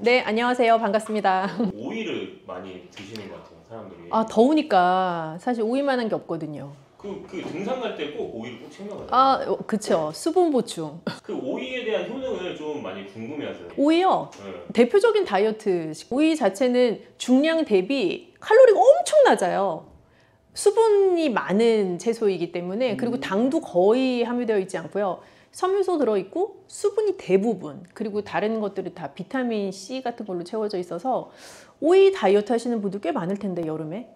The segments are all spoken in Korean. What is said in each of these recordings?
네, 안녕하세요. 반갑습니다. 오이를 많이 드시는 것 같아요, 사람들이. 아, 더우니까 사실 오이만한 게 없거든요. 그 등산 갈 때 꼭 오이를 꼭 챙겨가잖아요. 아, 그쵸. 수분 보충. 그 오이에 대한 효능을 좀 많이 궁금해하세요. 오이요. 네. 대표적인 다이어트. 오이 자체는 중량 대비 칼로리가 엄청 낮아요. 수분이 많은 채소이기 때문에, 그리고 당도 거의 함유되어 있지 않고요. 섬유소 들어있고 수분이 대부분, 그리고 다른 것들이 다 비타민 C 같은 걸로 채워져 있어서 오이 다이어트 하시는 분들 꽤 많을 텐데, 여름에.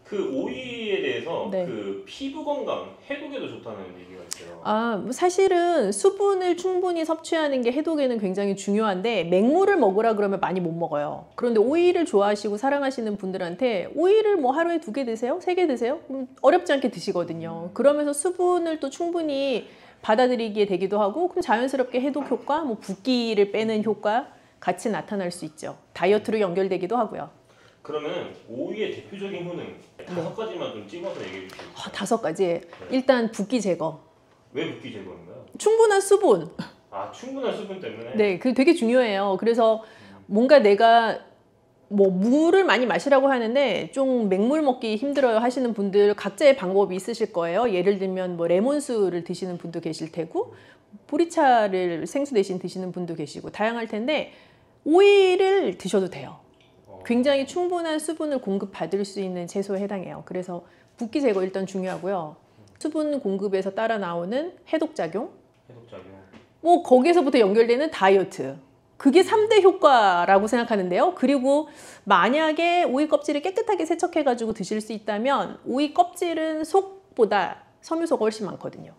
그 오이에 대해서 네. 그 피부 건강, 해독에도 좋다는 얘기가 있어요. 아, 사실은 수분을 충분히 섭취하는 게 해독에는 굉장히 중요한데, 맹물을 먹으라 그러면 많이 못 먹어요. 그런데 오이를 좋아하시고 사랑하시는 분들한테 오이를 뭐 하루에 2개 드세요? 3개 드세요? 어렵지 않게 드시거든요. 그러면서 수분을 또 충분히 받아들이게 되기도 하고, 그럼 자연스럽게 해독 효과, 뭐 붓기를 빼는 효과 같이 나타날 수 있죠. 다이어트로 연결되기도 하고요. 그러면 오이의 대표적인 효능 5가지만 좀 찍어서 얘기해 주세요. 5가지. 일단 붓기 제거. 왜 붓기 제거인가요? 충분한 수분. 아, 충분한 수분 때문에? 네, 그게 되게 중요해요. 그래서 뭔가 내가 뭐 물을 많이 마시라고 하는데 좀 맹물 먹기 힘들어요 하시는 분들 각자의 방법이 있으실 거예요. 예를 들면 뭐 레몬수를 드시는 분도 계실 테고, 보리차를 생수 대신 드시는 분도 계시고 다양할 텐데, 오이를 드셔도 돼요. 굉장히 충분한 수분을 공급받을 수 있는 채소에 해당해요. 그래서 붓기 제거 일단 중요하고요. 수분 공급에서 따라 나오는 해독작용, 해독작용. 뭐 거기에서부터 연결되는 다이어트. 그게 3대 효과라고 생각하는데요. 그리고 만약에 오이 껍질을 깨끗하게 세척해가지고 드실 수 있다면, 오이 껍질은 속보다 섬유소가 훨씬 많거든요.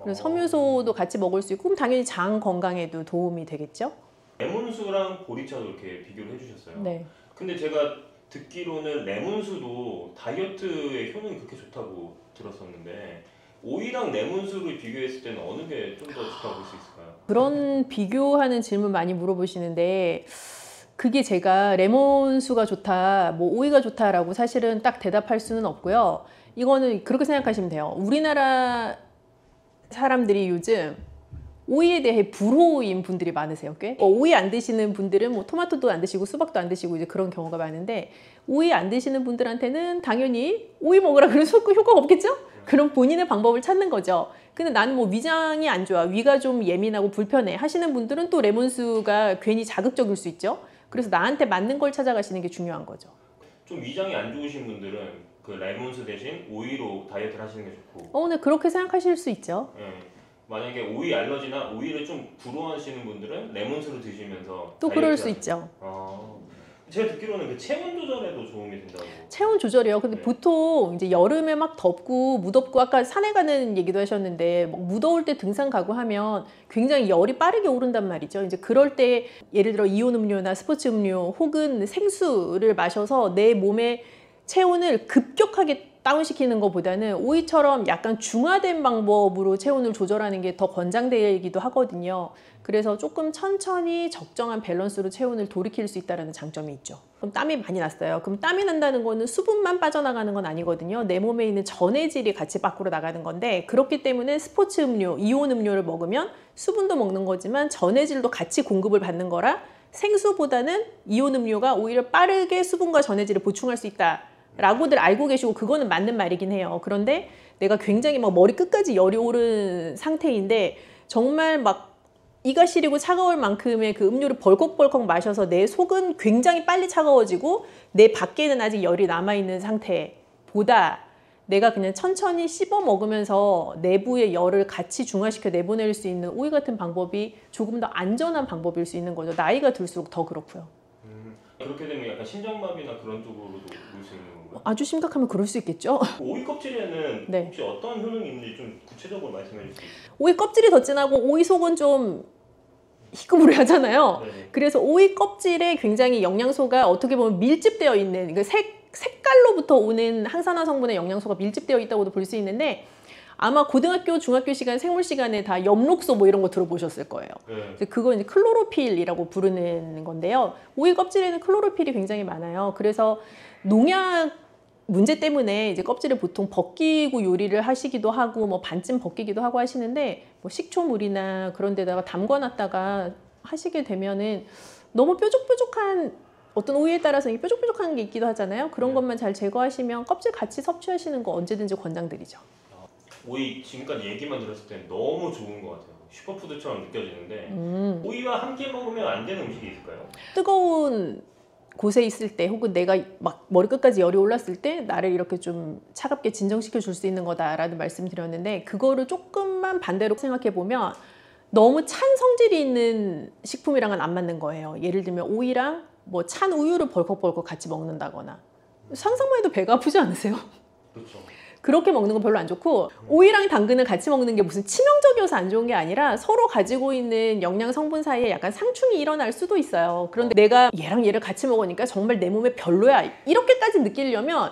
그래서 섬유소도 같이 먹을 수 있고, 그럼 당연히 장 건강에도 도움이 되겠죠. 레몬수랑 보리차도 이렇게 비교를 해주셨어요. 네. 근데 제가 듣기로는 레몬수도 다이어트에 효능이 그렇게 좋다고 들었었는데, 오이랑 레몬수를 비교했을 때는 어느 게 좀 더 좋다고 볼 수 있을까요? 그런 비교하는 질문 많이 물어보시는데, 그게 제가 레몬수가 좋다, 뭐 오이가 좋다라고 사실은 딱 대답할 수는 없고요. 이거는 그렇게 생각하시면 돼요. 우리나라 사람들이 요즘 오이에 대해 불호인 분들이 많으세요, 꽤. 오이 안 드시는 분들은 뭐 토마토도 안 드시고 수박도 안 드시고 이제 그런 경우가 많은데, 오이 안 드시는 분들한테는 당연히 오이 먹으라 그래서 효과가 없겠죠? 그럼 본인의 방법을 찾는 거죠. 근데 나는 뭐 위장이 안 좋아, 위가 좀 예민하고 불편해 하시는 분들은 또 레몬수가 괜히 자극적일 수 있죠. 그래서 나한테 맞는 걸 찾아가시는 게 중요한 거죠. 좀 위장이 안 좋으신 분들은 그 레몬수 대신 오이로 다이어트를 하시는 게 좋고, 네, 그렇게 생각하실 수 있죠. 예, 만약에 오이 알러지나 오이를 좀 불호하시는 분들은 레몬수를 드시면서 또 다이어트 그럴 수 하시는. 있죠. 제가 듣기로는 그 체온 조절에도 도움이 된다고. 체온 조절이요. 근데 네. 보통 이제 여름에 막 덥고 무덥고, 아까 산에 가는 얘기도 하셨는데, 막 무더울 때 등산 가고 하면 굉장히 열이 빠르게 오른단 말이죠. 이제 그럴 때 예를 들어 이온 음료나 스포츠 음료 혹은 생수를 마셔서 내 몸의 체온을 급격하게 다운시키는 것보다는 오이처럼 약간 중화된 방법으로 체온을 조절하는 게 더 권장되기도 하거든요. 그래서 조금 천천히 적정한 밸런스로 체온을 돌이킬 수 있다는 장점이 있죠. 그럼 땀이 많이 났어요. 그럼 땀이 난다는 거는 수분만 빠져나가는 건 아니거든요. 내 몸에 있는 전해질이 같이 밖으로 나가는 건데, 그렇기 때문에 스포츠 음료, 이온 음료를 먹으면 수분도 먹는 거지만 전해질도 같이 공급을 받는 거라, 생수보다는 이온 음료가 오히려 빠르게 수분과 전해질을 보충할 수 있다 라고들 알고 계시고, 그거는 맞는 말이긴 해요. 그런데 내가 굉장히 막 머리 끝까지 열이 오른 상태인데 정말 막 이가 시리고 차가울 만큼의 그 음료를 벌컥벌컥 마셔서 내 속은 굉장히 빨리 차가워지고 내 밖에는 아직 열이 남아있는 상태보다, 내가 그냥 천천히 씹어 먹으면서 내부의 열을 같이 중화시켜 내보낼 수 있는 오이 같은 방법이 조금 더 안전한 방법일 수 있는 거죠. 나이가 들수록 더 그렇고요. 그렇게 되면 약간 심장마비나 그런 쪽으로도 볼 수 있는 건가요? 아주 심각하면 그럴 수 있겠죠. 오이 껍질에는 네. 혹시 어떤 효능이 있는지 좀 구체적으로 말씀해 주실 수 있어요? 오이 껍질이 더 진하고 오이 속은 좀 희끄무레하잖아요. 네네. 그래서 오이 껍질에 굉장히 영양소가 어떻게 보면 밀집되어 있는, 그 색깔로부터 오는 항산화 성분의 영양소가 밀집되어 있다고도 볼 수 있는데, 아마 고등학교, 중학교 시간, 생물 시간에 다 엽록소 뭐 이런 거 들어보셨을 거예요. 네. 그거 이제 클로로필이라고 부르는 건데요. 오이 껍질에는 클로로필이 굉장히 많아요. 그래서 농약 문제 때문에 이제 껍질을 보통 벗기고 요리를 하시기도 하고, 뭐 반쯤 벗기기도 하고 하시는데, 뭐 식초물이나 그런 데다가 담궈놨다가 하시게 되면은 너무 뾰족뾰족한 어떤 오이에 따라서 이 뾰족뾰족한 게 있기도 하잖아요. 그런 것만 잘 제거하시면 껍질 같이 섭취하시는 거 언제든지 권장드리죠. 오이 지금까지 얘기만 들었을 때 너무 좋은 것 같아요. 슈퍼푸드처럼 느껴지는데 오이와 함께 먹으면 안 되는 음식이 있을까요? 뜨거운 곳에 있을 때 혹은 내가 막 머리끝까지 열이 올랐을 때 나를 이렇게 좀 차갑게 진정시켜 줄 수 있는 거다라는 말씀 드렸는데, 그거를 조금만 반대로 생각해 보면 너무 찬 성질이 있는 식품이랑은 안 맞는 거예요. 예를 들면 오이랑 뭐 찬 우유를 벌컥벌컥 같이 먹는다거나, 상상만 해도 배가 아프지 않으세요? 그렇죠. 그렇게 먹는 건 별로 안 좋고, 오이랑 당근을 같이 먹는 게 무슨 치명적이어서 안 좋은 게 아니라 서로 가지고 있는 영양 성분 사이에 약간 상충이 일어날 수도 있어요. 그런데 내가 얘랑 얘를 같이 먹으니까 정말 내 몸에 별로야, 이렇게까지 느끼려면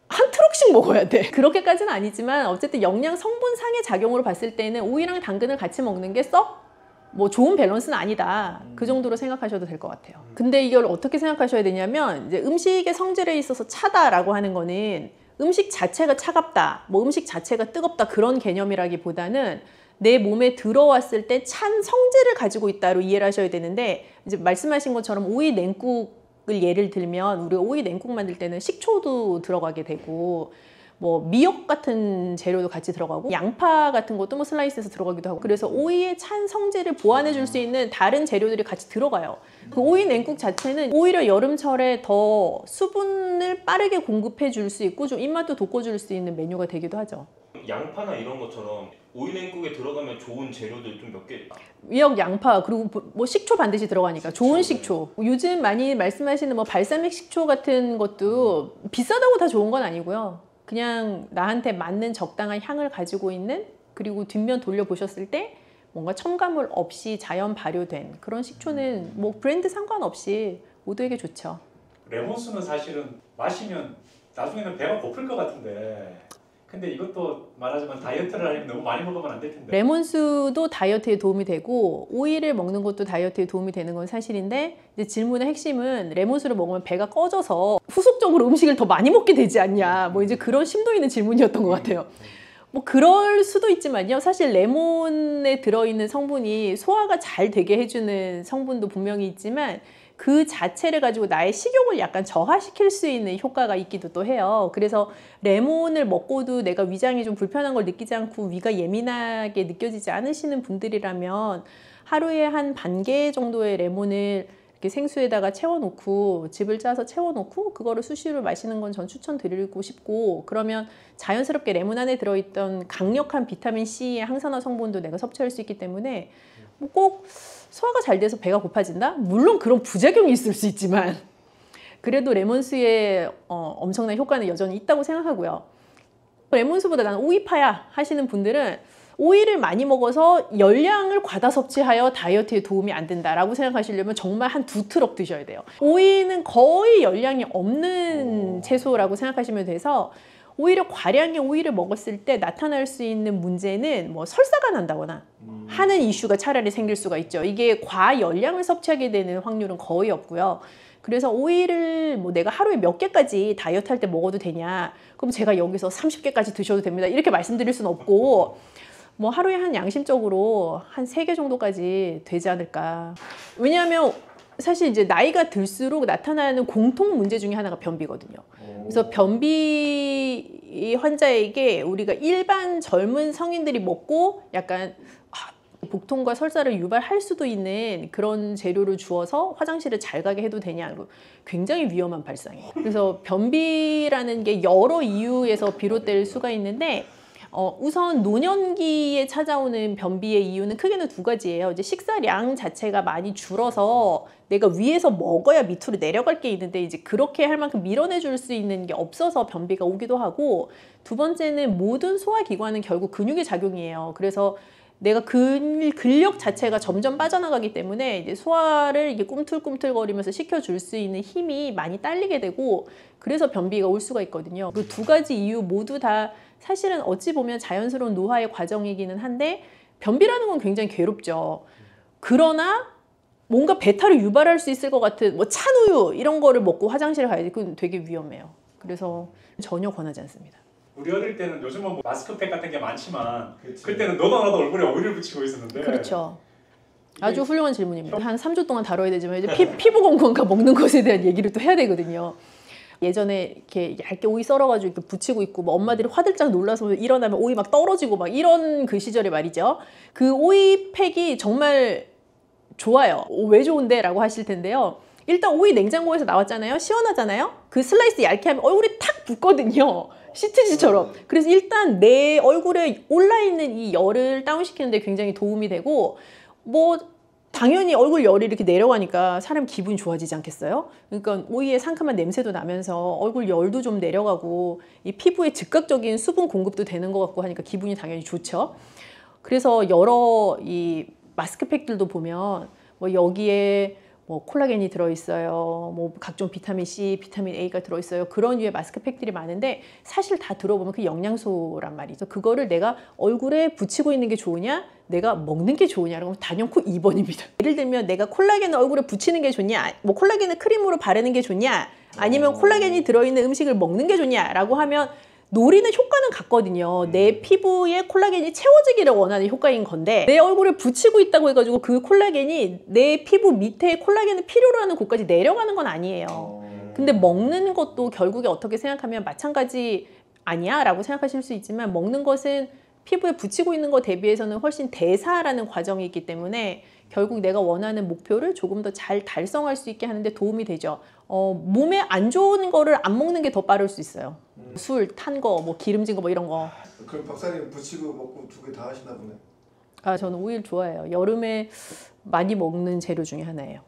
한 트럭씩 먹어야 돼. 그렇게까지는 아니지만 어쨌든 영양 성분 상의 작용으로 봤을 때는 오이랑 당근을 같이 먹는 게 썩 뭐 좋은 밸런스는 아니다. 그 정도로 생각하셔도 될 것 같아요. 근데 이걸 어떻게 생각하셔야 되냐면, 이제 음식의 성질에 있어서 차다라고 하는 거는 음식 자체가 차갑다, 뭐 음식 자체가 뜨겁다, 그런 개념이라기보다는 내 몸에 들어왔을 때 찬 성질을 가지고 있다로 이해를 하셔야 되는데, 이제 말씀하신 것처럼 오이 냉국을 예를 들면 우리가 오이 냉국 만들 때는 식초도 들어가게 되고 뭐 미역 같은 재료도 같이 들어가고 양파 같은 것도 뭐 슬라이스해서 들어가기도 하고, 그래서 오이의 찬 성질을 보완해 줄 수 있는 다른 재료들이 같이 들어가요. 그 오이 냉국 자체는 오히려 여름철에 더 수분을 빠르게 공급해 줄 수 있고 좀 입맛도 돋궈줄 수 있는 메뉴가 되기도 하죠. 양파나 이런 것처럼 오이 냉국에 들어가면 좋은 재료들 좀 몇 개. 미역, 양파, 그리고 뭐 식초 반드시 들어가니까 좋은 식초. 요즘 많이 말씀하시는 뭐 발사믹 식초 같은 것도 비싸다고 다 좋은 건 아니고요. 그냥 나한테 맞는 적당한 향을 가지고 있는, 그리고 뒷면 돌려보셨을 때 뭔가 첨가물 없이 자연 발효된 그런 식초는 뭐 브랜드 상관없이 모두에게 좋죠. 레몬수는 사실은 마시면 나중에는 배가 고플 것 같은데, 근데 이것도 말하자면 다이어트를 하려면 너무 많이 먹으면 안 될 텐데. 레몬수도 다이어트에 도움이 되고 오이를 먹는 것도 다이어트에 도움이 되는 건 사실인데, 이제 질문의 핵심은 레몬수를 먹으면 배가 꺼져서 후속적으로 음식을 더 많이 먹게 되지 않냐, 뭐 이제 그런 심도 있는 질문이었던 것 같아요. 뭐 그럴 수도 있지만요, 사실 레몬에 들어있는 성분이 소화가 잘 되게 해주는 성분도 분명히 있지만 그 자체를 가지고 나의 식욕을 약간 저하시킬 수 있는 효과가 있기도 또 해요. 그래서 레몬을 먹고도 내가 위장이 좀 불편한 걸 느끼지 않고 위가 예민하게 느껴지지 않으시는 분들이라면 하루에 한 반 개 정도의 레몬을 이렇게 생수에다가 채워놓고, 즙을 짜서 채워놓고 그거를 수시로 마시는 건 전 추천드리고 싶고, 그러면 자연스럽게 레몬 안에 들어있던 강력한 비타민 C의 항산화 성분도 내가 섭취할 수 있기 때문에 뭐 꼭 소화가 잘 돼서 배가 고파진다? 물론 그런 부작용이 있을 수 있지만 그래도 레몬수의 엄청난 효과는 여전히 있다고 생각하고요. 레몬수보다 나는 오이파야 하시는 분들은 오이를 많이 먹어서 열량을 과다 섭취하여 다이어트에 도움이 안 된다라고 생각하시려면 정말 한 2트럭 드셔야 돼요. 오이는 거의 열량이 없는 채소라고 생각하시면 돼서, 오히려 과량의 오이를 먹었을 때 나타날 수 있는 문제는 뭐 설사가 난다거나 하는 이슈가 차라리 생길 수가 있죠. 이게 과열량을 섭취하게 되는 확률은 거의 없고요. 그래서 오이를 뭐 내가 하루에 몇 개까지 다이어트 할 때 먹어도 되냐, 그럼 제가 여기서 30개까지 드셔도 됩니다, 이렇게 말씀드릴 수는 없고, 뭐 하루에 한 양심적으로 한 3개 정도까지 되지 않을까. 왜냐하면 사실 이제 나이가 들수록 나타나는 공통 문제 중에 하나가 변비거든요. 그래서 변비 환자에게 우리가 일반 젊은 성인들이 먹고 약간 복통과 설사를 유발할 수도 있는 그런 재료를 주어서 화장실을 잘 가게 해도 되냐, 굉장히 위험한 발상이에요. 그래서 변비라는 게 여러 이유에서 비롯될 수가 있는데, 우선 노년기에 찾아오는 변비의 이유는 크게는 2가지예요. 이제 식사량 자체가 많이 줄어서 내가 위에서 먹어야 밑으로 내려갈 게 있는데 이제 그렇게 할 만큼 밀어내줄 수 있는 게 없어서 변비가 오기도 하고, 2번째는 모든 소화기관은 결국 근육의 작용이에요. 그래서 내가 근력 자체가 점점 빠져나가기 때문에 이제 소화를 이게 꿈틀꿈틀거리면서 시켜줄 수 있는 힘이 많이 딸리게 되고, 그래서 변비가 올 수가 있거든요. 그 2가지 이유 모두 다 사실은 어찌 보면 자연스러운 노화의 과정이기는 한데, 변비라는 건 굉장히 괴롭죠. 그러나 뭔가 배탈을 유발할 수 있을 것 같은 뭐 찬우유 이런 거를 먹고 화장실에 가야지, 그건 되게 위험해요. 그래서 전혀 권하지 않습니다. 우리 어릴 때는 요즘은 뭐 마스크팩 같은 게 많지만, 그때는 너도 나도 얼굴에 오일을 붙이고 있었는데. 그렇죠. 아주 훌륭한 질문입니다. 한 3주 동안 다뤄야 되지만 이제 피부 건강과 먹는 것에 대한 얘기를 또 해야 되거든요. 예전에 이렇게 얇게 오이 썰어가지고 이렇게 붙이고 있고 뭐 엄마들이 화들짝 놀라서 일어나면 오이 막 떨어지고 막 이런 그 시절에 말이죠. 그 오이팩이 정말 좋아요. 왜 좋은데? 라고 하실 텐데요. 일단 오이 냉장고에서 나왔잖아요. 시원하잖아요. 그 슬라이스 얇게 하면 얼굴이 탁 붙거든요. 시트지처럼. 그래서 일단 내 얼굴에 올라있는 이 열을 다운시키는 데 굉장히 도움이 되고 뭐 당연히 얼굴 열이 이렇게 내려가니까 사람 기분이 좋아지지 않겠어요? 그러니까 오이의 상큼한 냄새도 나면서 얼굴 열도 좀 내려가고 이 피부에 즉각적인 수분 공급도 되는 것 같고 하니까 기분이 당연히 좋죠. 그래서 여러 이 마스크팩들도 보면 뭐 여기에 뭐 콜라겐이 들어있어요. 뭐 각종 비타민 C, 비타민 A가 들어있어요. 그런 류의 마스크팩들이 많은데 사실 다 들어보면 그 영양소란 말이죠. 그거를 내가 얼굴에 붙이고 있는 게 좋으냐? 내가 먹는 게 좋으냐라고 하면 단연코 2번입니다. 예를 들면 내가 콜라겐을 얼굴에 붙이는 게 좋냐? 뭐 콜라겐을 크림으로 바르는 게 좋냐? 아니면 콜라겐이 들어있는 음식을 먹는 게 좋냐라고 하면 노리는 효과는 같거든요. 내 피부에 콜라겐이 채워지기를 원하는 효과인 건데 내 얼굴에 붙이고 있다고 해가지고 그 콜라겐이 내 피부 밑에 콜라겐을 필요로 하는 곳까지 내려가는 건 아니에요. 근데 먹는 것도 결국에 어떻게 생각하면 마찬가지 아니야? 라고 생각하실 수 있지만 먹는 것은 피부에 붙이고 있는 것 대비해서는 훨씬 대사라는 과정이 있기 때문에 결국 내가 원하는 목표를 조금 더 잘 달성할 수 있게 하는데 도움이 되죠. 몸에 안 좋은 거를 안 먹는 게 더 빠를 수 있어요. 술, 탄 거, 뭐 기름진 거 뭐 이런 거. 그럼 박사님 붙이고 먹고 두 개 다 하시나 보네. 아, 저는 오일 좋아해요. 여름에 많이 먹는 재료 중에 하나예요.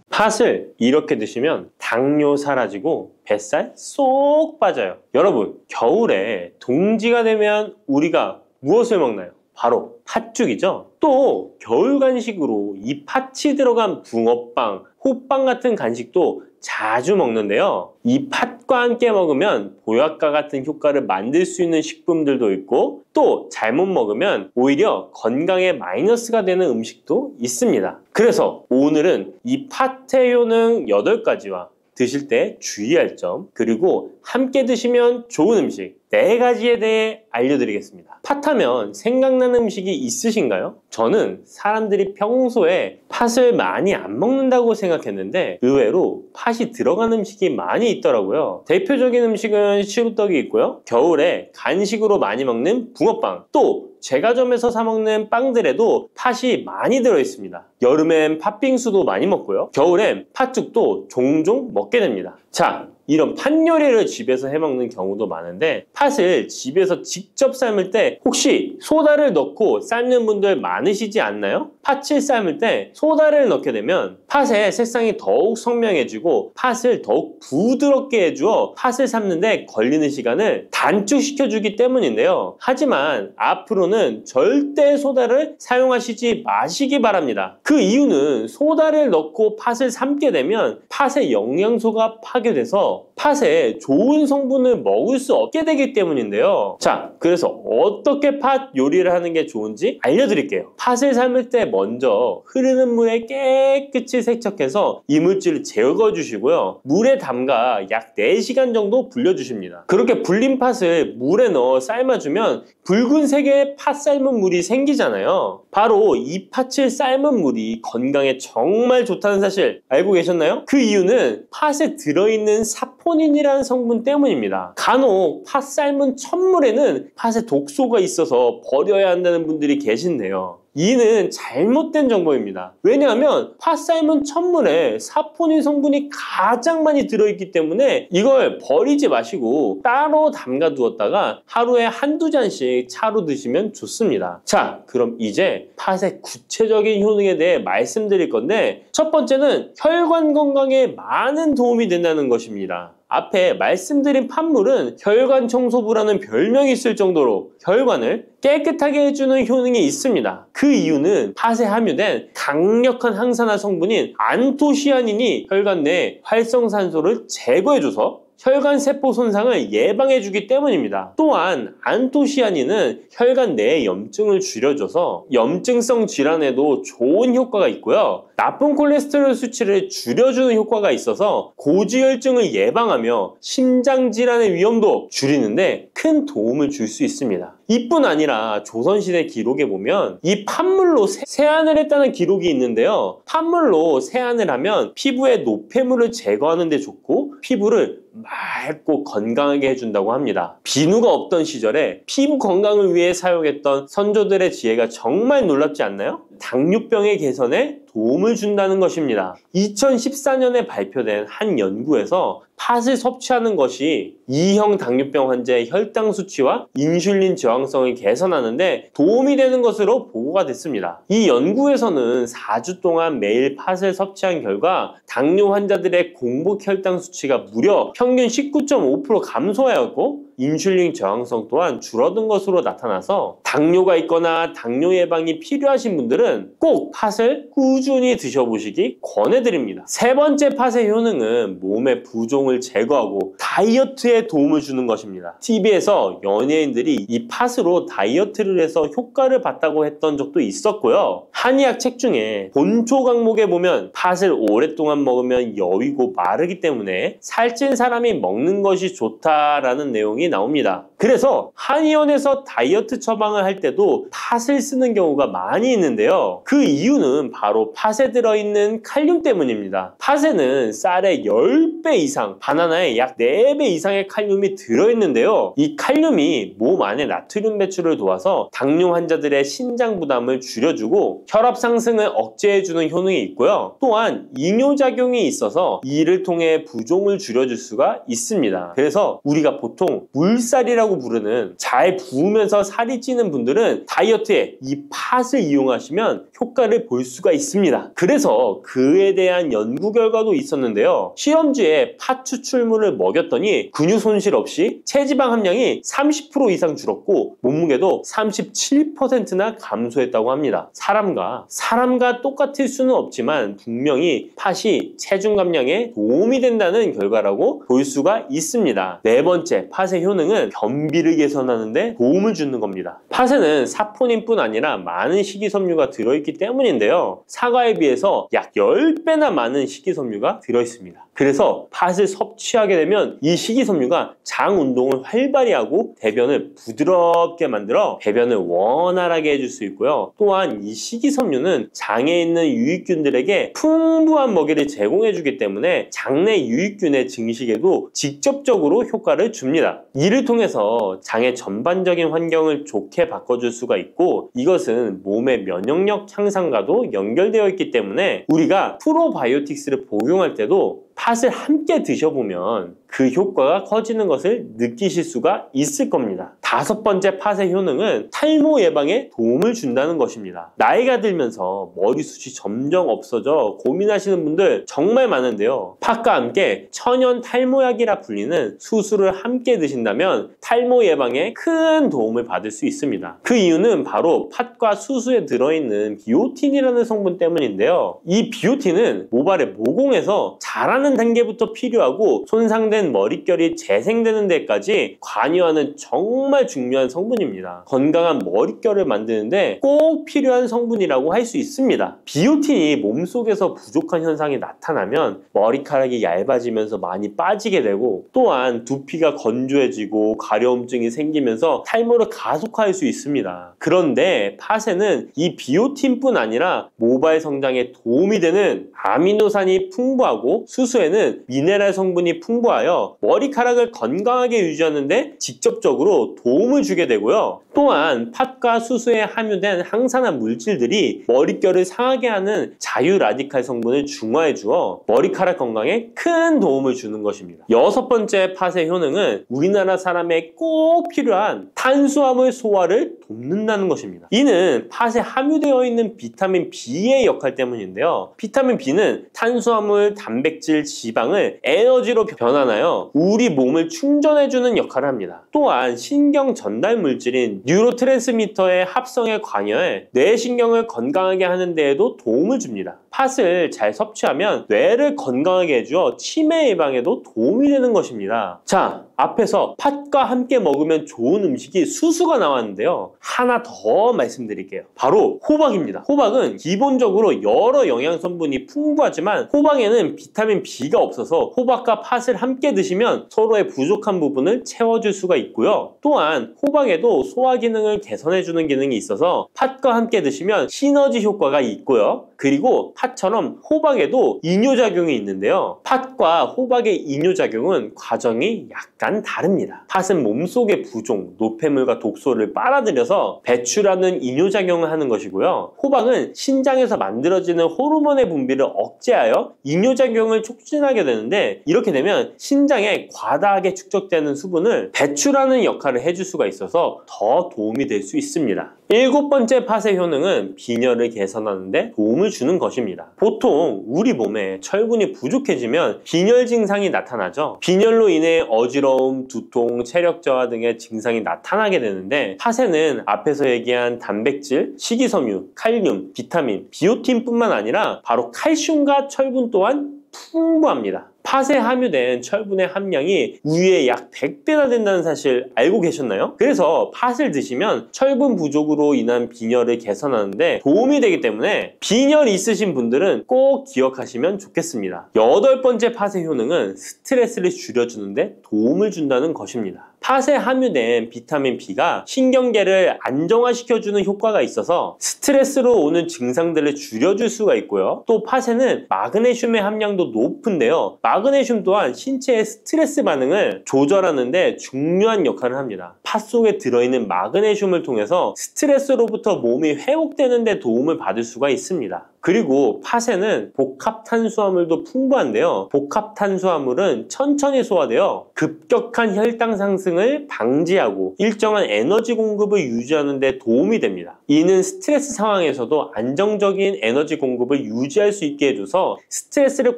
팥을 이렇게 드시면 당뇨 사라지고 뱃살 쏙 빠져요. 여러분, 겨울에 동지가 되면 우리가 무엇을 먹나요? 바로 팥죽이죠. 또 겨울 간식으로 이 팥이 들어간 붕어빵, 호빵 같은 간식도 자주 먹는데요. 이 팥과 함께 먹으면 보약과 같은 효과를 만들 수 있는 식품들도 있고 또 잘못 먹으면 오히려 건강에 마이너스가 되는 음식도 있습니다. 그래서 오늘은 이 팥의 효능 8가지와 드실 때 주의할 점, 그리고 함께 드시면 좋은 음식 4가지에 대해 알려드리겠습니다. 팥하면 생각나는 음식이 있으신가요? 저는 사람들이 평소에 팥을 많이 안 먹는다고 생각했는데 의외로 팥이 들어간 음식이 많이 있더라고요. 대표적인 음식은 시루떡이 있고요. 겨울에 간식으로 많이 먹는 붕어빵, 또 제과점에서 사 먹는 빵들에도 팥이 많이 들어있습니다. 여름엔 팥빙수도 많이 먹고요. 겨울엔 팥죽도 종종 먹게 됩니다. 자, 이런 팥 요리를 집에서 해먹는 경우도 많은데 팥을 집에서 직접 삶을 때 혹시 소다를 넣고 삶는 분들 많으시지 않나요? 팥을 삶을 때 소다를 넣게 되면 팥의 색상이 더욱 선명해지고 팥을 더욱 부드럽게 해주어 팥을 삶는데 걸리는 시간을 단축시켜주기 때문인데요. 하지만 앞으로는 절대 소다를 사용하시지 마시기 바랍니다. 그 이유는 소다를 넣고 팥을 삶게 되면 팥의 영양소가 파괴돼서 팥에 좋은 성분을 먹을 수 없게 되기 때문인데요. 자, 그래서 어떻게 팥 요리를 하는 게 좋은지 알려드릴게요. 팥을 삶을 때 먼저 흐르는 물에 깨끗이 세척해서 이물질을 제거 주시고요. 물에 담가 약 4시간 정도 불려주십니다. 그렇게 불린 팥을 물에 넣어 삶아주면 붉은색의 팥 삶은 물이 생기잖아요. 바로 이 팥을 삶은 물이 건강에 정말 좋다는 사실 알고 계셨나요? 그 이유는 팥에 들어있는 사포닌이라는 성분 때문입니다. 간혹 팥 삶은 첫물에는 팥에 독소가 있어서 버려야 한다는 분들이 계신데요. 이는 잘못된 정보입니다. 왜냐하면 팥 삶은 첫물에 사포닌 성분이 가장 많이 들어있기 때문에 이걸 버리지 마시고 따로 담가 두었다가 하루에 한두 잔씩 차로 드시면 좋습니다. 자, 그럼 이제 팥의 구체적인 효능에 대해 말씀드릴 건데 첫 번째는 혈관 건강에 많은 도움이 된다는 것입니다. 앞에 말씀드린 팥물은 혈관 청소부라는 별명이 있을 정도로 혈관을 깨끗하게 해주는 효능이 있습니다. 그 이유는 팥에 함유된 강력한 항산화 성분인 안토시아닌이 혈관 내 활성산소를 제거해줘서 혈관 세포 손상을 예방해주기 때문입니다. 또한 안토시아닌은 혈관 내의 염증을 줄여줘서 염증성 질환에도 좋은 효과가 있고요. 나쁜 콜레스테롤 수치를 줄여주는 효과가 있어서 고지혈증을 예방하며 심장 질환의 위험도 줄이는데 큰 도움을 줄 수 있습니다. 이뿐 아니라 조선시대 기록에 보면 이 팥물로 세안을 했다는 기록이 있는데요. 팥물로 세안을 하면 피부의 노폐물을 제거하는 데 좋고 피부를 맑고 건강하게 해준다고 합니다. 비누가 없던 시절에 피부 건강을 위해 사용했던 선조들의 지혜가 정말 놀랍지 않나요? 당뇨병의 개선에 도움을 준다는 것입니다. 2014년에 발표된 한 연구에서 팥을 섭취하는 것이 2형 당뇨병 환자의 혈당 수치와 인슐린 저항성을 개선하는데 도움이 되는 것으로 보고가 됐습니다. 이 연구에서는 4주 동안 매일 팥을 섭취한 결과 당뇨 환자들의 공복 혈당 수치가 무려 평균 19.5% 감소하였고 인슐린 저항성 또한 줄어든 것으로 나타나서 당뇨가 있거나 당뇨 예방이 필요하신 분들은 꼭 팥을 꾸준히 드셔보시기 권해드립니다. 세 번째 팥의 효능은 몸의 부종을 제거하고 다이어트에 도움을 주는 것입니다. TV에서 연예인들이 이 팥으로 다이어트를 해서 효과를 봤다고 했던 적도 있었고요. 한의학 책 중에 본초 강목에 보면 팥을 오랫동안 먹으면 여위고 마르기 때문에 살찐 사람이 먹는 것이 좋다라는 내용이 나옵니다. 그래서 한의원에서 다이어트 처방을 할 때도 팥을 쓰는 경우가 많이 있는데요. 그 이유는 바로 팥에 들어있는 칼륨 때문입니다. 팥에는 쌀의 10배 이상, 바나나에 약 4배 이상의 칼륨이 들어있는데요. 이 칼륨이 몸 안에 나트륨 배출을 도와서 당뇨 환자들의 신장 부담을 줄여주고 혈압 상승을 억제해주는 효능이 있고요. 또한 이뇨작용이 있어서 이를 통해 부종을 줄여줄 수가 있습니다. 그래서 우리가 보통 물살이라고 부르는 잘 부으면서 살이 찌는 분들은 다이어트에 이 팥을 이용하시면 효과를 볼 수가 있습니다. 그래서 그에 대한 연구 결과도 있었는데요. 실험주에 팥 추출물을 먹였더니 근육 손실 없이 체지방 함량이 30% 이상 줄었고 몸무게도 37%나 감소했다고 합니다. 사람과 똑같을 수는 없지만 분명히 팥이 체중 감량에 도움이 된다는 결과라고 볼 수가 있습니다. 네 번째, 팥의 효능은 변비를 개선하는 데 도움을 주는 겁니다. 팥에는 사포닌뿐 아니라 많은 식이섬유가 들어있기 때문인데요. 사과에 비해서 약 10배나 많은 식이섬유가 들어있습니다. 그래서 팥을 섭취하게 되면 이 식이섬유가 장 운동을 활발히 하고 대변을 부드럽게 만들어 배변을 원활하게 해줄 수 있고요. 또한 이 식이섬유는 장에 있는 유익균들에게 풍부한 먹이를 제공해주기 때문에 장내 유익균의 증식에도 직접적으로 효과를 줍니다. 이를 통해서 장의 전반적인 환경을 좋게 바꿔줄 수가 있고 이것은 몸의 면역력 향상과도 연결되어 있기 때문에 우리가 프로바이오틱스를 복용할 때도 팥을 함께 드셔보면 그 효과가 커지는 것을 느끼실 수가 있을 겁니다. 다섯 번째 팥의 효능은 탈모 예방에 도움을 준다는 것입니다. 나이가 들면서 머리숱이 점점 없어져 고민하시는 분들 정말 많은데요. 팥과 함께 천연 탈모약이라 불리는 수수를 함께 드신다면 탈모 예방에 큰 도움을 받을 수 있습니다. 그 이유는 바로 팥과 수수에 들어있는 비오틴이라는 성분 때문인데요. 이 비오틴은 모발의 모공에서 자라는 단계부터 필요하고 손상된 머릿결이 재생되는 데까지 관여하는 정말 중요한 성분입니다. 건강한 머릿결을 만드는데 꼭 필요한 성분이라고 할 수 있습니다. 비오틴이 몸속에서 부족한 현상이 나타나면 머리카락이 얇아지면서 많이 빠지게 되고 또한 두피가 건조해지고 가려움증이 생기면서 탈모를 가속화할 수 있습니다. 그런데 팥에는 이 비오틴뿐 아니라 모발 성장에 도움이 되는 아미노산이 풍부하고 수수에는 미네랄 성분이 풍부하여 머리카락을 건강하게 유지하는 데 직접적으로 도움을 주게 되고요. 또한 팥과 수수에 함유된 항산화 물질들이 머릿결을 상하게 하는 자유 라디칼 성분을 중화해 주어 머리카락 건강에 큰 도움을 주는 것입니다. 여섯 번째 팥의 효능은 우리나라 사람에 꼭 필요한 탄수화물 소화를 돕는다는 것입니다. 이는 팥에 함유되어 있는 비타민 B의 역할 때문인데요. 비타민 B는 탄수화물, 단백질, 지방을 에너지로 변환하여 우리 몸을 충전해주는 역할을 합니다. 또한 신경 전달 물질인 뉴로트랜스미터의 합성에 관여해 뇌신경을 건강하게 하는 데에도 도움을 줍니다. 팥을 잘 섭취하면 뇌를 건강하게 해주어 치매 예방에도 도움이 되는 것입니다. 자, 앞에서 팥과 함께 먹으면 좋은 음식이 수수가 나왔는데요. 하나 더 말씀드릴게요. 바로 호박입니다. 호박은 기본적으로 여러 영양 성분이 풍부하지만 호박에는 비타민 B가 없어서 호박과 팥을 함께 드시면 서로의 부족한 부분을 채워줄 수가 있고요. 또한 호박에도 소화 기능을 개선해주는 기능이 있어서 팥과 함께 드시면 시너지 효과가 있고요. 그리고 팥처럼 호박에도 이뇨작용이 있는데요. 팥과 호박의 이뇨작용은 과정이 약간 다릅니다. 팥은 몸속의 부종, 노폐물과 독소를 빨아들여서 배출하는 이뇨작용을 하는 것이고요. 호박은 신장에서 만들어지는 호르몬의 분비를 억제하여 이뇨작용을 촉진하게 되는데 이렇게 되면 신장에 과다하게 축적되는 수분을 배출하는 역할을 해줄 수가 있어서 더 도움이 될 수 있습니다. 7번째 팥의 효능은 빈혈을 개선하는 데 도움을 주는 것입니다. 보통 우리 몸에 철분이 부족해지면 빈혈 증상이 나타나죠. 빈혈로 인해 어지러움, 두통, 체력 저하 등의 증상이 나타나게 되는데 팥에는 앞에서 얘기한 단백질, 식이섬유, 칼륨, 비타민, 비오틴뿐만 아니라 바로 칼슘과 철분 또한 풍부합니다. 팥에 함유된 철분의 함량이 우유의 약 100배나 된다는 사실 알고 계셨나요? 그래서 팥을 드시면 철분 부족으로 인한 빈혈을 개선하는데 도움이 되기 때문에 빈혈 있으신 분들은 꼭 기억하시면 좋겠습니다. 8번째 팥의 효능은 스트레스를 줄여주는데 도움을 준다는 것입니다. 팥에 함유된 비타민 B가 신경계를 안정화시켜주는 효과가 있어서 스트레스로 오는 증상들을 줄여줄 수가 있고요. 또 팥에는 마그네슘의 함량도 높은데요. 마그네슘 또한 신체의 스트레스 반응을 조절하는 데 중요한 역할을 합니다. 팥 속에 들어있는 마그네슘을 통해서 스트레스로부터 몸이 회복되는 데 도움을 받을 수가 있습니다. 그리고 팥에는 복합탄수화물도 풍부한데요. 복합탄수화물은 천천히 소화되어 급격한 혈당 상승을 방지하고 일정한 에너지 공급을 유지하는 데 도움이 됩니다. 이는 스트레스 상황에서도 안정적인 에너지 공급을 유지할 수 있게 해줘서 스트레스를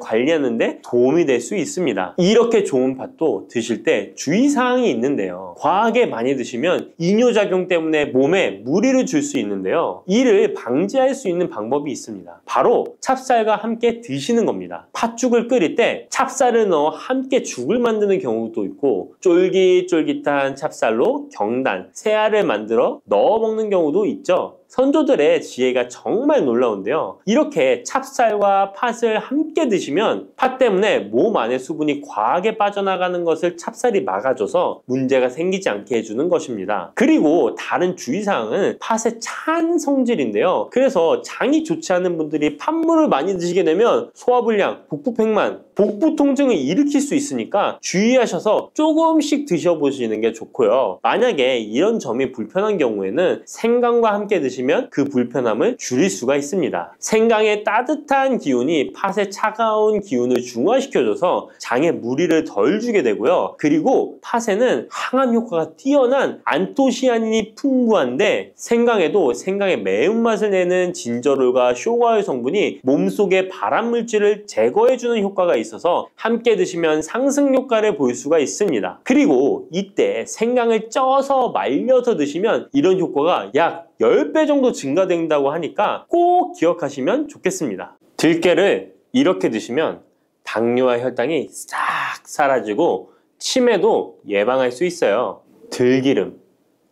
관리하는 데 도움이 될 수 있습니다. 이렇게 좋은 팥도 드실 때 주의사항이 있는데요. 과하게 많이 드시면 이뇨작용 때문에 몸에 무리를 줄 수 있는데요. 이를 방지할 수 있는 방법이 있습니다. 바로 찹쌀과 함께 드시는 겁니다. 팥죽을 끓일 때 찹쌀을 넣어 함께 죽을 만드는 경우도 있고 쫄깃쫄깃한 찹쌀로 경단, 새알을 만들어 넣어 먹는 경우도 있죠. 선조들의 지혜가 정말 놀라운데요. 이렇게 찹쌀과 팥을 함께 드시면 팥 때문에 몸 안에 수분이 과하게 빠져나가는 것을 찹쌀이 막아줘서 문제가 생기지 않게 해주는 것입니다. 그리고 다른 주의사항은 팥의 찬 성질인데요. 그래서 장이 좋지 않은 분들이 팥물을 많이 드시게 되면 소화불량, 복부팽만, 복부 통증을 일으킬 수 있으니까 주의하셔서 조금씩 드셔보시는 게 좋고요. 만약에 이런 점이 불편한 경우에는 생강과 함께 드시면 그 불편함을 줄일 수가 있습니다. 생강의 따뜻한 기운이 팥의 차가운 기운을 중화시켜줘서 장에 무리를 덜 주게 되고요. 그리고 팥에는 항암 효과가 뛰어난 안토시아닌이 풍부한데 생강에도 생강의 매운맛을 내는 진저롤과 쇼가올 성분이 몸속의 발암물질을 제거해주는 효과가 있어서 함께 드시면 상승 효과를 볼 수가 있습니다. 그리고 이때 생강을 쪄서 말려서 드시면 이런 효과가 약 10배 정도 증가된다고 하니까 꼭 기억하시면 좋겠습니다. 들깨를 이렇게 드시면 당뇨와 혈당이 싹 사라지고 치매도 예방할 수 있어요. 들기름,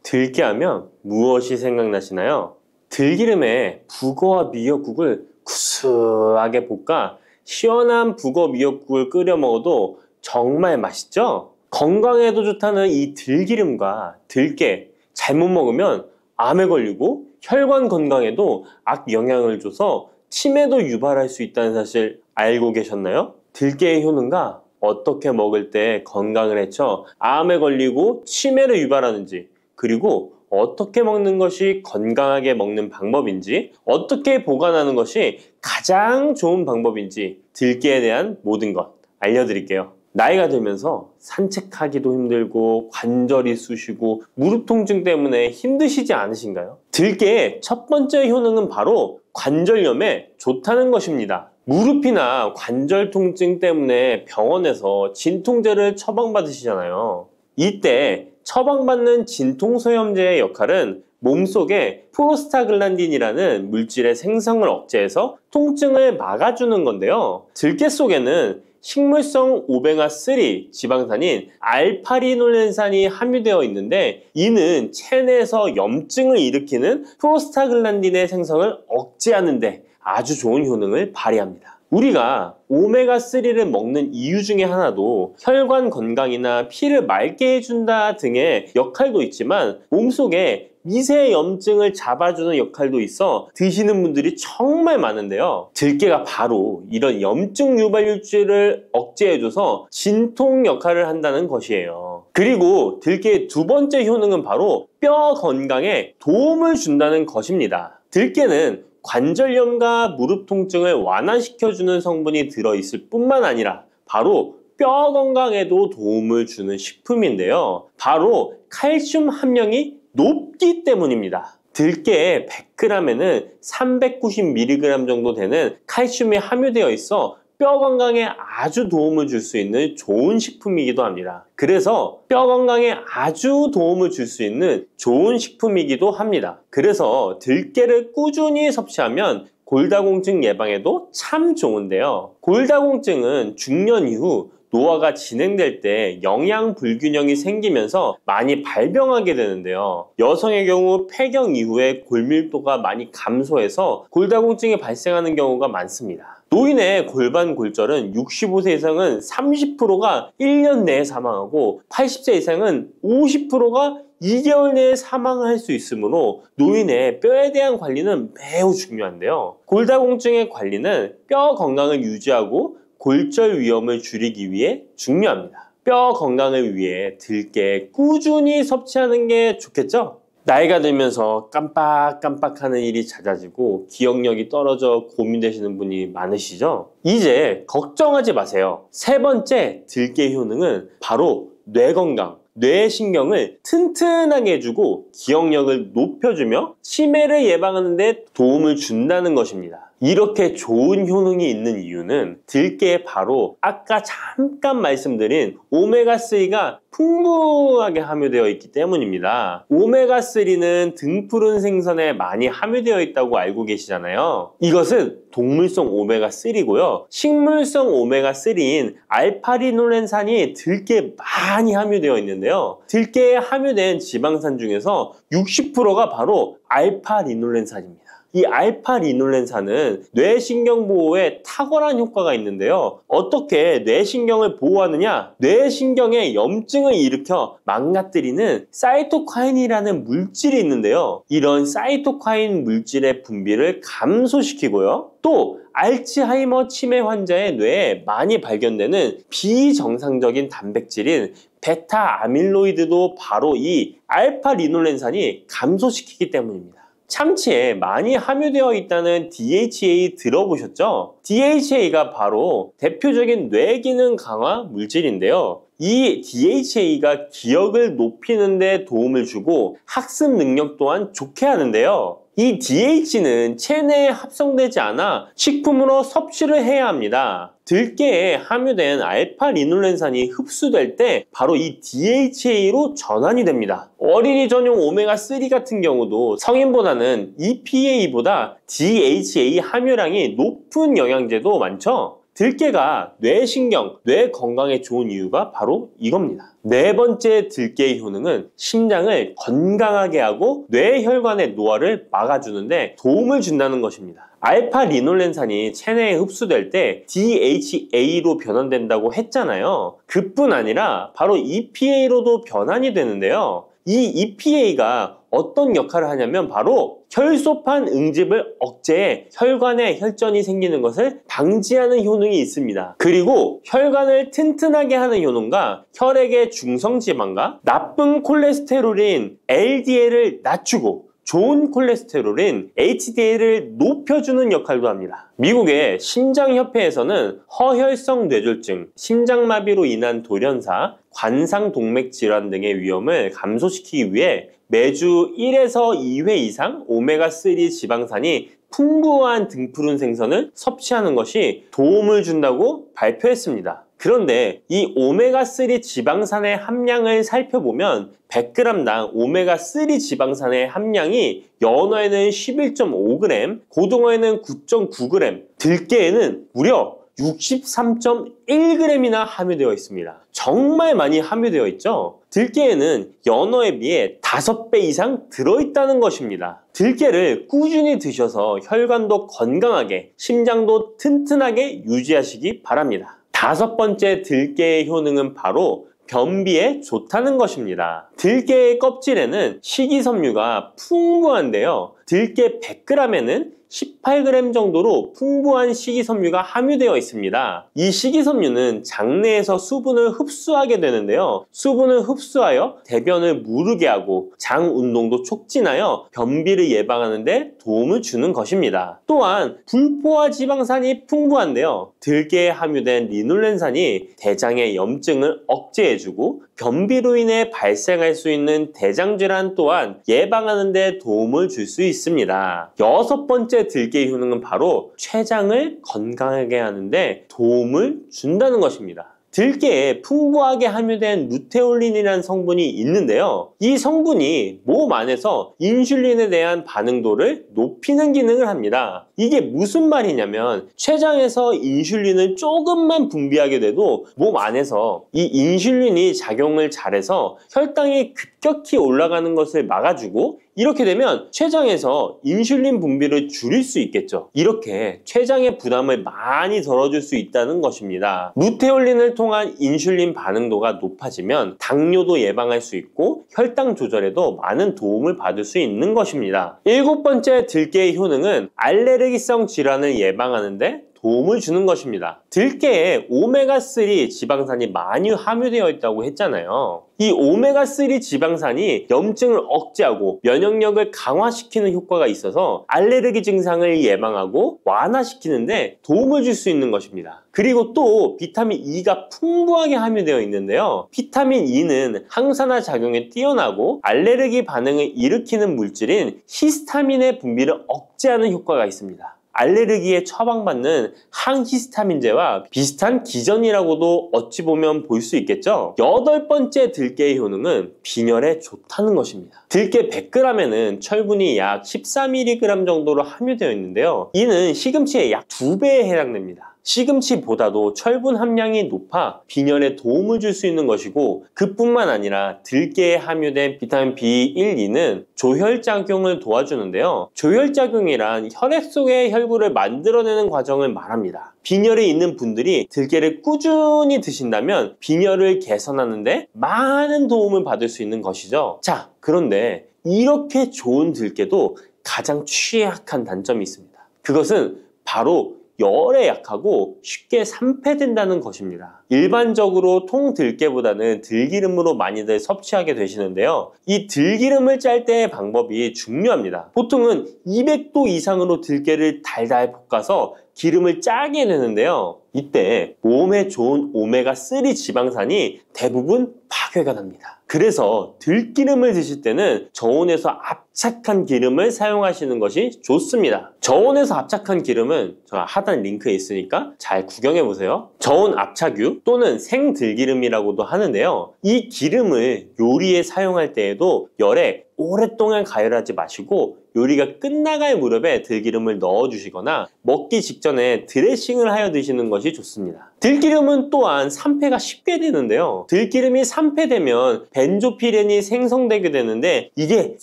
들깨하면 무엇이 생각나시나요? 들기름에 북어와 미역국을 구수하게 볶아 시원한 북어 미역국을 끓여 먹어도 정말 맛있죠? 건강에도 좋다는 이 들기름과 들깨 잘못 먹으면 암에 걸리고 혈관 건강에도 악영향을 줘서 치매도 유발할 수 있다는 사실 알고 계셨나요? 들깨의 효능과 어떻게 먹을 때 건강을 해쳐 암에 걸리고 치매를 유발하는지 그리고 어떻게 먹는 것이 건강하게 먹는 방법인지 어떻게 보관하는 것이 가장 좋은 방법인지 들깨에 대한 모든 것 알려드릴게요. 나이가 들면서 산책하기도 힘들고 관절이 쑤시고 무릎 통증 때문에 힘드시지 않으신가요? 들깨의 첫 번째 효능은 바로 관절염에 좋다는 것입니다. 무릎이나 관절 통증 때문에 병원에서 진통제를 처방받으시잖아요. 이때 처방받는 진통소염제의 역할은 몸속에 프로스타글란딘이라는 물질의 생성을 억제해서 통증을 막아주는 건데요. 들깨 속에는 식물성 오메가3 지방산인 알파리놀렌산이 함유되어 있는데 이는 체내에서 염증을 일으키는 프로스타글란딘의 생성을 억제하는 데 아주 좋은 효능을 발휘합니다. 우리가 오메가3를 먹는 이유 중에 하나도 혈관 건강이나 피를 맑게 해준다 등의 역할도 있지만 몸속에 미세 염증을 잡아주는 역할도 있어 드시는 분들이 정말 많은데요. 들깨가 바로 이런 염증 유발물질을 억제해줘서 진통 역할을 한다는 것이에요. 그리고 들깨의 두 번째 효능은 바로 뼈 건강에 도움을 준다는 것입니다. 들깨는 관절염과 무릎 통증을 완화시켜주는 성분이 들어있을 뿐만 아니라 바로 뼈 건강에도 도움을 주는 식품인데요. 바로 칼슘 함량이 높기 때문입니다. 들깨의 100g에는 390mg 정도 되는 칼슘이 함유되어 있어 뼈 건강에 아주 도움을 줄 수 있는 좋은 식품이기도 합니다. 그래서 뼈 건강에 아주 도움을 줄 수 있는 좋은 식품이기도 합니다. 그래서 들깨를 꾸준히 섭취하면 골다공증 예방에도 참 좋은데요. 골다공증은 중년 이후 노화가 진행될 때 영양 불균형이 생기면서 많이 발병하게 되는데요. 여성의 경우 폐경 이후에 골밀도가 많이 감소해서 골다공증이 발생하는 경우가 많습니다. 노인의 골반 골절은 65세 이상은 30%가 1년 내에 사망하고 80세 이상은 50%가 2개월 내에 사망할 수 있으므로 노인의 뼈에 대한 관리는 매우 중요한데요. 골다공증의 관리는 뼈 건강을 유지하고 골절 위험을 줄이기 위해 중요합니다. 뼈 건강을 위해 들깨 꾸준히 섭취하는 게 좋겠죠? 나이가 들면서 깜빡깜빡하는 일이 잦아지고 기억력이 떨어져 고민되시는 분이 많으시죠? 이제 걱정하지 마세요. 세 번째 들깨 효능은 바로 뇌 건강, 뇌신경을 튼튼하게 해주고 기억력을 높여주며 치매를 예방하는 데 도움을 준다는 것입니다. 이렇게 좋은 효능이 있는 이유는 들깨에 바로 아까 잠깐 말씀드린 오메가3가 풍부하게 함유되어 있기 때문입니다. 오메가3는 등푸른 생선에 많이 함유되어 있다고 알고 계시잖아요. 이것은 동물성 오메가3고요. 식물성 오메가3인 알파리놀렌산이 들깨에 많이 함유되어 있는데요. 들깨에 함유된 지방산 중에서 60%가 바로 알파리놀렌산입니다. 이 알파리놀렌산은 뇌신경 보호에 탁월한 효과가 있는데요. 어떻게 뇌신경을 보호하느냐? 뇌신경에 염증을 일으켜 망가뜨리는 사이토카인이라는 물질이 있는데요. 이런 사이토카인 물질의 분비를 감소시키고요. 또 알츠하이머 치매 환자의 뇌에 많이 발견되는 비정상적인 단백질인 베타 아밀로이드도 바로 이 알파리놀렌산이 감소시키기 때문입니다. 참치에 많이 함유되어 있다는 DHA 들어보셨죠? DHA가 바로 대표적인 뇌기능 강화 물질인데요. 이 DHA가 기억을 높이는 데 도움을 주고 학습 능력 또한 좋게 하는데요. 이 DH는 체내에 합성되지 않아 식품으로 섭취를 해야 합니다. 들깨에 함유된 알파리놀렌산이 흡수될 때 바로 이 DHA로 전환이 됩니다. 어린이 전용 오메가3 같은 경우도 성인보다는 EPA보다 DHA 함유량이 높은 영양제도 많죠? 들깨가 뇌신경, 뇌 건강에 좋은 이유가 바로 이겁니다. 네 번째 들깨의 효능은 심장을 건강하게 하고 뇌혈관의 노화를 막아주는데 도움을 준다는 것입니다. 알파리놀렌산이 체내에 흡수될 때 DHA로 변환된다고 했잖아요. 그뿐 아니라 바로 EPA로도 변환이 되는데요. 이 EPA가 어떤 역할을 하냐면 바로 혈소판 응집을 억제해 혈관에 혈전이 생기는 것을 방지하는 효능이 있습니다. 그리고 혈관을 튼튼하게 하는 효능과 혈액의 중성지방과 나쁜 콜레스테롤인 LDL을 낮추고 좋은 콜레스테롤인 HDL을 높여주는 역할도 합니다. 미국의 심장협회에서는 허혈성 뇌졸중, 심장마비로 인한 돌연사, 관상동맥 질환 등의 위험을 감소시키기 위해 매주 1에서 2회 이상 오메가3 지방산이 풍부한 등푸른 생선을 섭취하는 것이 도움을 준다고 발표했습니다. 그런데 이 오메가3 지방산의 함량을 살펴보면 100g당 오메가3 지방산의 함량이 연어에는 11.5g, 고등어에는 9.9g, 들깨에는 무려 63.1g이나 함유되어 있습니다. 정말 많이 함유되어 있죠? 들깨에는 연어에 비해 5배 이상 들어있다는 것입니다. 들깨를 꾸준히 드셔서 혈관도 건강하게, 심장도 튼튼하게 유지하시기 바랍니다. 5번째 들깨의 효능은 바로 변비에 좋다는 것입니다. 들깨의 껍질에는 식이섬유가 풍부한데요. 들깨 100g에는 18g 정도로 풍부한 식이섬유가 함유되어 있습니다. 이 식이섬유는 장내에서 수분을 흡수하게 되는데요. 수분을 흡수하여 대변을 무르게 하고 장 운동도 촉진하여 변비를 예방하는 데 도움을 주는 것입니다. 또한 불포화 지방산이 풍부한데요. 들깨에 함유된 리놀렌산이 대장의 염증을 억제해주고 변비로 인해 발생할 수 있는 대장질환 또한 예방하는 데 도움을 줄 수 있습니다. 6번째 들깨의 효능은 바로 췌장을 건강하게 하는데 도움을 준다는 것입니다. 들깨에 풍부하게 함유된 루테올린이라는 성분이 있는데요. 이 성분이 몸 안에서 인슐린에 대한 반응도를 높이는 기능을 합니다. 이게 무슨 말이냐면 췌장에서 인슐린을 조금만 분비하게 돼도 몸 안에서 이 인슐린이 작용을 잘해서 혈당이 급격히 올라가는 것을 막아주고 이렇게 되면 췌장에서 인슐린 분비를 줄일 수 있겠죠. 이렇게 췌장의 부담을 많이 덜어줄 수 있다는 것입니다. 루테올린을 통한 인슐린 반응도가 높아지면 당뇨도 예방할 수 있고 혈당 조절에도 많은 도움을 받을 수 있는 것입니다. 7번째 들깨의 효능은 알레르기성 질환을 예방하는 데 도움을 주는 것입니다. 들깨에 오메가3 지방산이 많이 함유되어 있다고 했잖아요. 이 오메가3 지방산이 염증을 억제하고 면역력을 강화시키는 효과가 있어서 알레르기 증상을 예방하고 완화시키는데 도움을 줄 수 있는 것입니다. 그리고 또 비타민 E가 풍부하게 함유되어 있는데요. 비타민 E는 항산화 작용에 뛰어나고 알레르기 반응을 일으키는 물질인 히스타민의 분비를 억제하는 효과가 있습니다. 알레르기에 처방받는 항히스타민제와 비슷한 기전이라고도 어찌 보면 볼 수 있겠죠. 8번째 들깨의 효능은 빈혈에 좋다는 것입니다. 들깨 100g에는 철분이 약 14mg 정도로 함유되어 있는데요. 이는 시금치의 약 2배에 해당됩니다. 시금치보다도 철분 함량이 높아 빈혈에 도움을 줄 수 있는 것이고 그뿐만 아니라 들깨에 함유된 비타민 B1, 2는 조혈작용을 도와주는데요. 조혈작용이란 혈액 속의 혈구를 만들어내는 과정을 말합니다. 빈혈이 있는 분들이 들깨를 꾸준히 드신다면 빈혈을 개선하는 데 많은 도움을 받을 수 있는 것이죠. 자, 그런데 이렇게 좋은 들깨도 가장 취약한 단점이 있습니다. 그것은 바로 열에 약하고 쉽게 산패된다는 것입니다. 일반적으로 통들깨보다는 들기름으로 많이들 섭취하게 되시는데요. 이 들기름을 짤 때의 방법이 중요합니다. 보통은 200도 이상으로 들깨를 달달 볶아서 기름을 짜게 되는데요. 이때 몸에 좋은 오메가3 지방산이 대부분 파괴가 됩니다. 그래서 들기름을 드실 때는 저온에서 압착한 기름을 사용하시는 것이 좋습니다. 저온에서 압착한 기름은 제가 하단 링크에 있으니까 잘 구경해 보세요. 저온 압착유 또는 생들기름이라고도 하는데요. 이 기름을 요리에 사용할 때에도 열에 오랫동안 가열하지 마시고 요리가 끝나갈 무렵에 들기름을 넣어주시거나 먹기 직전에 드레싱을 하여 드시는 것이 좋습니다. 들기름은 또한 산패가 쉽게 되는데요. 들기름이 산패되면 벤조피렌이 생성되게 되는데 이게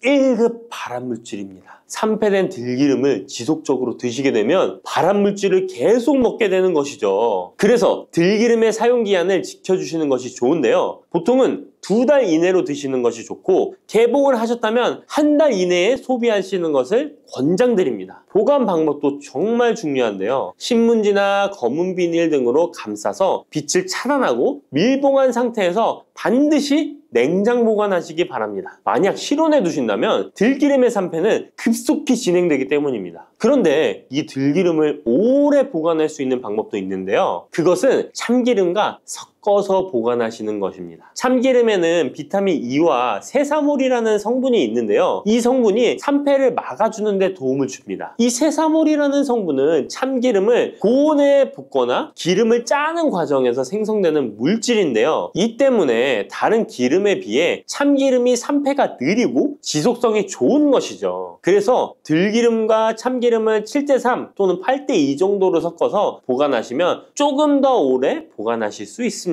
1급 발암물질입니다. 산패된 들기름을 지속적으로 드시게 되면 발암물질을 계속 먹게 되는 것이죠. 그래서 들기름의 사용기한을 지켜주시는 것이 좋은데요. 보통은 2달 이내로 드시는 것이 좋고 개봉을 하셨다면 1달 이내에 소비하시는 것을 권장드립니다. 보관 방법도 정말 중요한데요. 신문지나 검은 비닐 등으로 감싸서 빛을 차단하고 밀봉한 상태에서 반드시 냉장 보관하시기 바랍니다. 만약 실온에 두신다면 들기름의 산패는 급속히 진행되기 때문입니다. 그런데 이 들기름을 오래 보관할 수 있는 방법도 있는데요. 그것은 참기름과 섞어서 보관하시는 것입니다. 참기름에는 비타민 E와 세사몰이라는 성분이 있는데요. 이 성분이 산패를 막아주는 데 도움을 줍니다. 이 세사몰이라는 성분은 참기름을 고온에 볶거나 기름을 짜는 과정에서 생성되는 물질인데요. 이 때문에 다른 기름에 비해 참기름이 산패가 느리고 지속성이 좋은 것이죠. 그래서 들기름과 참기름을 7:3 또는 8:2 정도로 섞어서 보관하시면 조금 더 오래 보관하실 수 있습니다.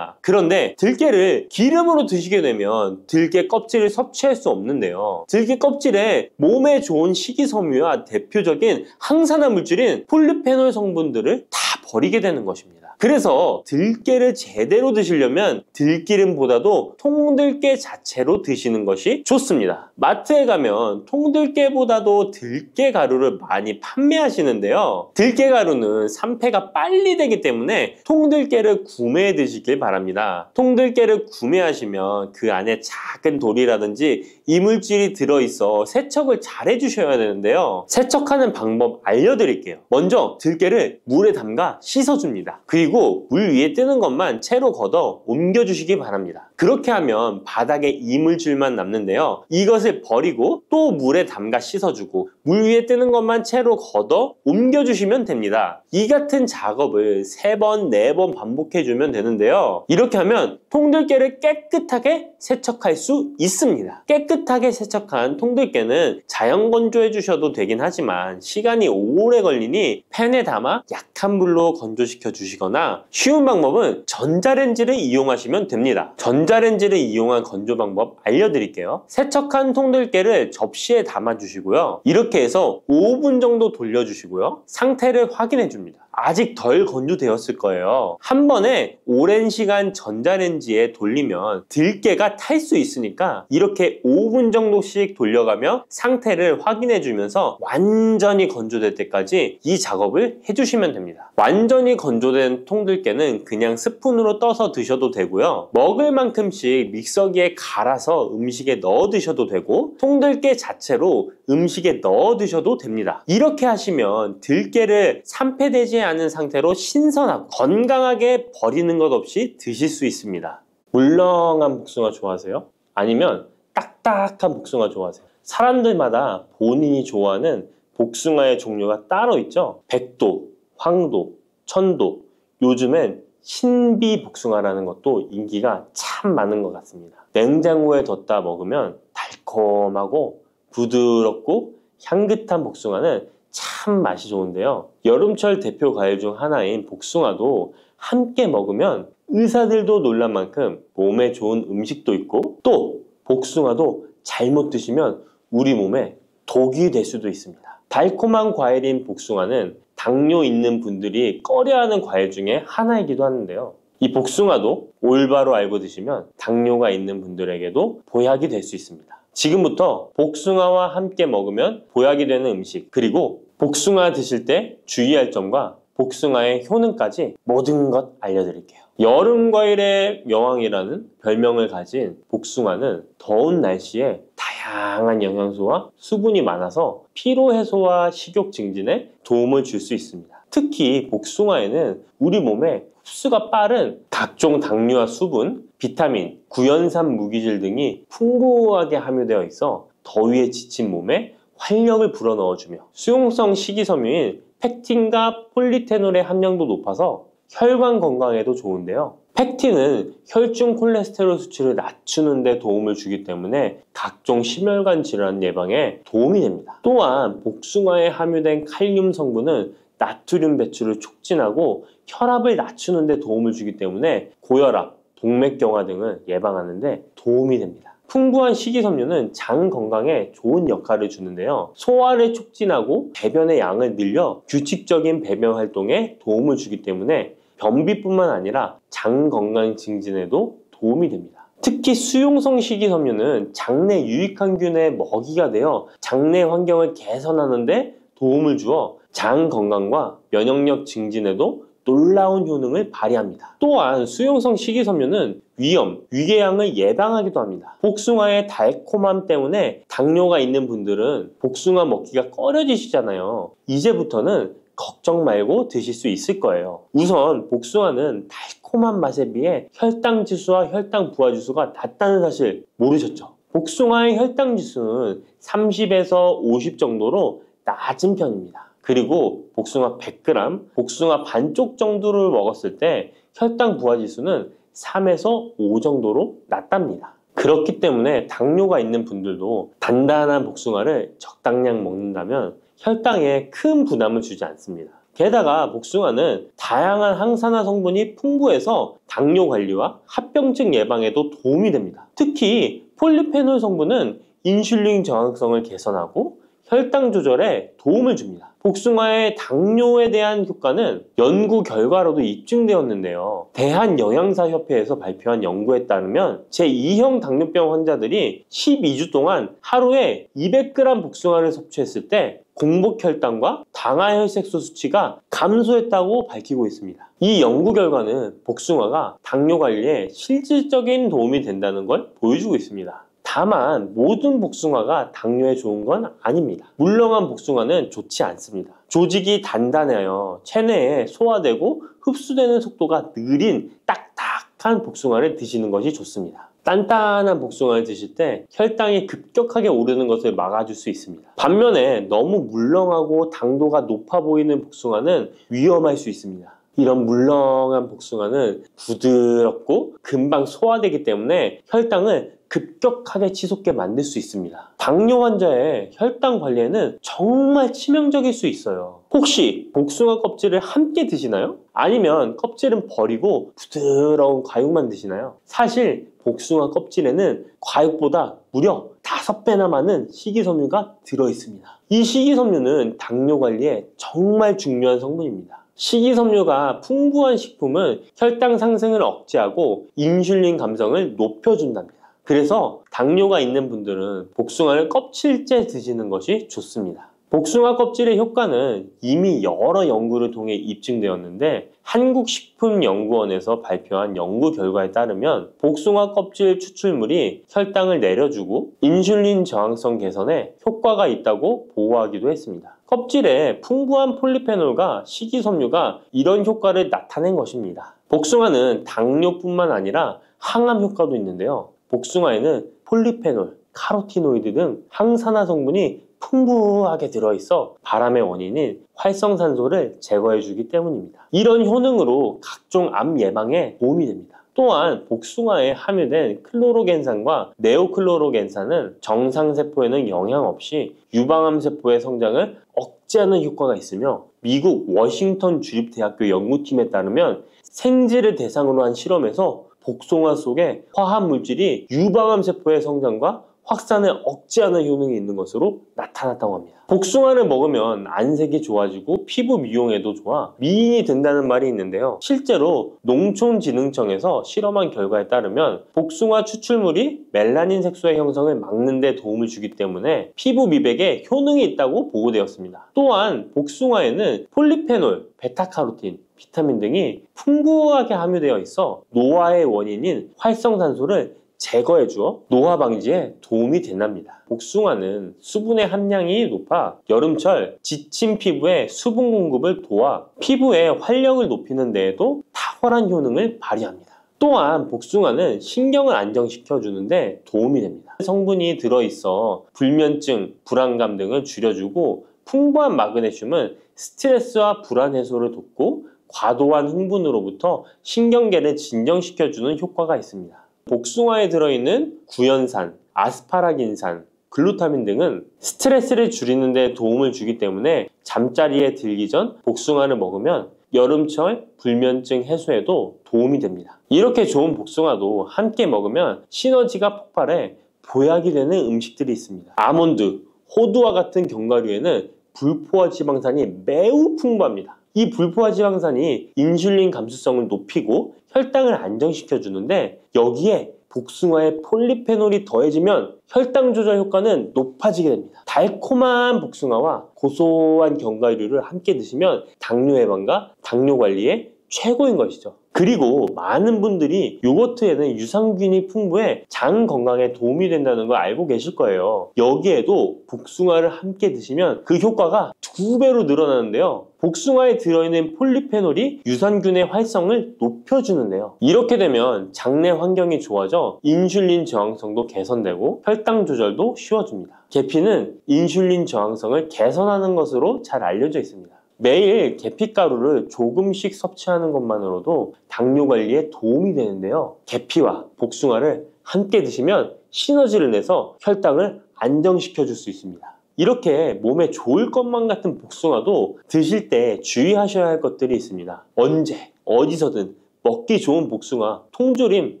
그런데 들깨를 기름으로 드시게 되면 들깨 껍질을 섭취할 수 없는데요. 들깨 껍질에 몸에 좋은 식이섬유와 대표적인 항산화 물질인 폴리페놀 성분들을 다 버리게 되는 것입니다. 그래서 들깨를 제대로 드시려면 들기름보다도 통들깨 자체로 드시는 것이 좋습니다. 마트에 가면 통들깨보다도 들깨 가루를 많이 판매하시는데요. 들깨 가루는 산패가 빨리 되기 때문에 통들깨를 구매해 드시길 바랍니다. 통들깨를 구매하시면 그 안에 작은 돌이라든지 이물질이 들어있어 세척을 잘 해주셔야 되는데요. 세척하는 방법 알려드릴게요. 먼저 들깨를 물에 담가 씻어줍니다. 그리고 물 위에 뜨는 것만 채로 걷어 옮겨주시기 바랍니다. 그렇게 하면 바닥에 이물질만 남는데요. 이것을 버리고 또 물에 담가 씻어주고 물 위에 뜨는 것만 채로 걷어 옮겨주시면 됩니다. 이 같은 작업을 3번, 4번 반복해주면 되는데요. 이렇게 하면 통들깨를 깨끗하게 세척할 수 있습니다. 깨끗하게 세척한 통들깨는 자연 건조해 주셔도 되긴 하지만 시간이 오래 걸리니 팬에 담아 약한 불로 건조시켜 주시거나 쉬운 방법은 전자레인지를 이용하시면 됩니다. 전자레인지를 이용한 건조 방법 알려드릴게요. 세척한 통들깨를 접시에 담아 주시고요. 이렇게 해서 5분 정도 돌려주시고요. 상태를 확인해 줍니다. 아직 덜 건조되었을 거예요. 한 번에 오랜 시간 전자레인지에 돌리면 들깨가 탈 수 있으니까 이렇게 5분 정도씩 돌려가며 상태를 확인해 주면서 완전히 건조될 때까지 이 작업을 해주시면 됩니다. 완전히 건조된 통들깨는 그냥 스푼으로 떠서 드셔도 되고요. 먹을 만큼씩 믹서기에 갈아서 음식에 넣어 드셔도 되고 통들깨 자체로 음식에 넣어 드셔도 됩니다. 이렇게 하시면 들깨를 산패되지 않은 상태로 신선하고 건강하게 버리는 것 없이 드실 수 있습니다. 물렁한 복숭아 좋아하세요? 아니면 딱딱한 복숭아 좋아하세요? 사람들마다 본인이 좋아하는 복숭아의 종류가 따로 있죠. 백도, 황도, 천도, 요즘엔 신비 복숭아라는 것도 인기가 참 많은 것 같습니다. 냉장고에 뒀다 먹으면 달콤하고 부드럽고 향긋한 복숭아는 참 맛이 좋은데요. 여름철 대표 과일 중 하나인 복숭아도 함께 먹으면 의사들도 놀란 만큼 몸에 좋은 음식도 있고 또 복숭아도 잘못 드시면 우리 몸에 독이 될 수도 있습니다. 달콤한 과일인 복숭아는 당뇨 있는 분들이 꺼려하는 과일 중에 하나이기도 하는데요. 이 복숭아도 올바로 알고 드시면 당뇨가 있는 분들에게도 보약이 될 수 있습니다. 지금부터 복숭아와 함께 먹으면 보약이 되는 음식, 그리고 복숭아 드실 때 주의할 점과 복숭아의 효능까지 모든 것 알려드릴게요. 여름 과일의 여왕이라는 별명을 가진 복숭아는 더운 날씨에 다양한 영양소와 수분이 많아서 피로 해소와 식욕 증진에 도움을 줄 수 있습니다. 특히 복숭아에는 우리 몸에 흡수가 빠른 각종 당류와 수분, 비타민, 구연산 무기질 등이 풍부하게 함유되어 있어 더위에 지친 몸에 활력을 불어넣어주며 수용성 식이섬유인 펙틴과 폴리테놀의 함량도 높아서 혈관 건강에도 좋은데요. 펙틴은 혈중 콜레스테롤 수치를 낮추는 데 도움을 주기 때문에 각종 심혈관 질환 예방에 도움이 됩니다. 또한 복숭아에 함유된 칼륨 성분은 나트륨 배출을 촉진하고 혈압을 낮추는 데 도움을 주기 때문에 고혈압, 동맥경화 등을 예방하는 데 도움이 됩니다. 풍부한 식이섬유는 장 건강에 좋은 역할을 주는데요. 소화를 촉진하고 배변의 양을 늘려 규칙적인 배변 활동에 도움을 주기 때문에 변비뿐만 아니라 장 건강 증진에도 도움이 됩니다. 특히 수용성 식이섬유는 장내 유익항균의 먹이가 되어 장내 환경을 개선하는 데 도움을 주어 장 건강과 면역력 증진에도 놀라운 효능을 발휘합니다. 또한 수용성 식이섬유는 위염, 위궤양을 예방하기도 합니다. 복숭아의 달콤함 때문에 당뇨가 있는 분들은 복숭아 먹기가 꺼려지시잖아요. 이제부터는 걱정 말고 드실 수 있을 거예요. 우선 복숭아는 새콤한 맛에 비해 혈당 지수와 혈당 부하 지수가 낮다는 사실 모르셨죠? 복숭아의 혈당 지수는 30에서 50 정도로 낮은 편입니다. 그리고 복숭아 100g, 복숭아 반쪽 정도를 먹었을 때 혈당 부하 지수는 3에서 5 정도로 낮답니다. 그렇기 때문에 당뇨가 있는 분들도 단단한 복숭아를 적당량 먹는다면 혈당에 큰 부담을 주지 않습니다. 게다가 복숭아는 다양한 항산화 성분이 풍부해서 당뇨 관리와 합병증 예방에도 도움이 됩니다. 특히 폴리페놀 성분은 인슐린 저항성을 개선하고 혈당 조절에 도움을 줍니다. 복숭아의 당뇨에 대한 효과는 연구 결과로도 입증되었는데요. 대한영양사협회에서 발표한 연구에 따르면 제2형 당뇨병 환자들이 12주 동안 하루에 200g 복숭아를 섭취했을 때 공복 혈당과 당화혈색소 수치가 감소했다고 밝히고 있습니다. 이 연구 결과는 복숭아가 당뇨 관리에 실질적인 도움이 된다는 걸 보여주고 있습니다. 다만 모든 복숭아가 당뇨에 좋은 건 아닙니다. 물렁한 복숭아는 좋지 않습니다. 조직이 단단해요. 체내에 소화되고 흡수되는 속도가 느린 딱딱한 복숭아를 드시는 것이 좋습니다. 단단한 복숭아를 드실 때 혈당이 급격하게 오르는 것을 막아줄 수 있습니다. 반면에 너무 물렁하고 당도가 높아 보이는 복숭아는 위험할 수 있습니다. 이런 물렁한 복숭아는 부드럽고 금방 소화되기 때문에 혈당을 급격하게 치솟게 만들 수 있습니다. 당뇨 환자의 혈당 관리에는 정말 치명적일 수 있어요. 혹시 복숭아 껍질을 함께 드시나요? 아니면 껍질은 버리고 부드러운 과육만 드시나요? 사실 복숭아 껍질에는 과육보다 무려 5배나 많은 식이섬유가 들어있습니다. 이 식이섬유는 당뇨 관리에 정말 중요한 성분입니다. 식이섬유가 풍부한 식품은 혈당 상승을 억제하고 인슐린 감성을 높여준답니다. 그래서 당뇨가 있는 분들은 복숭아를 껍질째 드시는 것이 좋습니다. 복숭아 껍질의 효과는 이미 여러 연구를 통해 입증되었는데 한국식품연구원에서 발표한 연구 결과에 따르면 복숭아 껍질 추출물이 혈당을 내려주고 인슐린 저항성 개선에 효과가 있다고 보고하기도 했습니다. 껍질에 풍부한 폴리페놀과 식이섬유가 이런 효과를 나타낸 것입니다. 복숭아는 당뇨뿐만 아니라 항암 효과도 있는데요. 복숭아에는 폴리페놀, 카로티노이드 등 항산화 성분이 풍부하게 들어있어 바람의 원인인 활성산소를 제거해주기 때문입니다. 이런 효능으로 각종 암 예방에 도움이 됩니다. 또한 복숭아에 함유된 클로로겐산과 네오클로로겐산은 정상세포에는 영향 없이 유방암 세포의 성장을 억제하는 효과가 있으며 미국 워싱턴 주립대학교 연구팀에 따르면 생쥐를 대상으로 한 실험에서 복숭아 속에 화합물질이 유방암 세포의 성장과 확산을 억제하는 효능이 있는 것으로 나타났다고 합니다. 복숭아를 먹으면 안색이 좋아지고 피부 미용에도 좋아 미인이 된다는 말이 있는데요. 실제로 농촌진흥청에서 실험한 결과에 따르면 복숭아 추출물이 멜라닌 색소의 형성을 막는 데 도움을 주기 때문에 피부 미백에 효능이 있다고 보고되었습니다. 또한 복숭아에는 폴리페놀, 베타카로틴, 비타민 등이 풍부하게 함유되어 있어 노화의 원인인 활성산소를 제거해주어 노화 방지에 도움이 된답니다. 복숭아는 수분의 함량이 높아 여름철 지친 피부에 수분 공급을 도와 피부의 활력을 높이는 데에도 탁월한 효능을 발휘합니다. 또한 복숭아는 신경을 안정시켜주는데 도움이 됩니다. 성분이 들어있어 불면증, 불안감 등을 줄여주고 풍부한 마그네슘은 스트레스와 불안 해소를 돕고 과도한 흥분으로부터 신경계를 진정시켜주는 효과가 있습니다. 복숭아에 들어있는 구연산, 아스파라긴산, 글루타민 등은 스트레스를 줄이는 데 도움을 주기 때문에 잠자리에 들기 전 복숭아를 먹으면 여름철 불면증 해소에도 도움이 됩니다. 이렇게 좋은 복숭아도 함께 먹으면 시너지가 폭발해 보약이 되는 음식들이 있습니다. 아몬드, 호두와 같은 견과류에는 불포화 지방산이 매우 풍부합니다. 이 불포화 지방산이 인슐린 감수성을 높이고 혈당을 안정시켜 주는데 여기에 복숭아의 폴리페놀이 더해지면 혈당 조절 효과는 높아지게 됩니다. 달콤한 복숭아와 고소한 견과류를 함께 드시면 당뇨 예방과 당뇨 관리에 최고인 것이죠. 그리고 많은 분들이 요거트에는 유산균이 풍부해 장 건강에 도움이 된다는 걸 알고 계실 거예요. 여기에도 복숭아를 함께 드시면 그 효과가 2배로 늘어나는데요. 복숭아에 들어있는 폴리페놀이 유산균의 활성을 높여주는데요. 이렇게 되면 장내 환경이 좋아져 인슐린 저항성도 개선되고 혈당 조절도 쉬워집니다. 계피는 인슐린 저항성을 개선하는 것으로 잘 알려져 있습니다. 매일 계피가루를 조금씩 섭취하는 것만으로도 당뇨 관리에 도움이 되는데요. 계피와 복숭아를 함께 드시면 시너지를 내서 혈당을 안정시켜 줄 수 있습니다. 이렇게 몸에 좋을 것만 같은 복숭아도 드실 때 주의하셔야 할 것들이 있습니다. 언제, 어디서든 먹기 좋은 복숭아, 통조림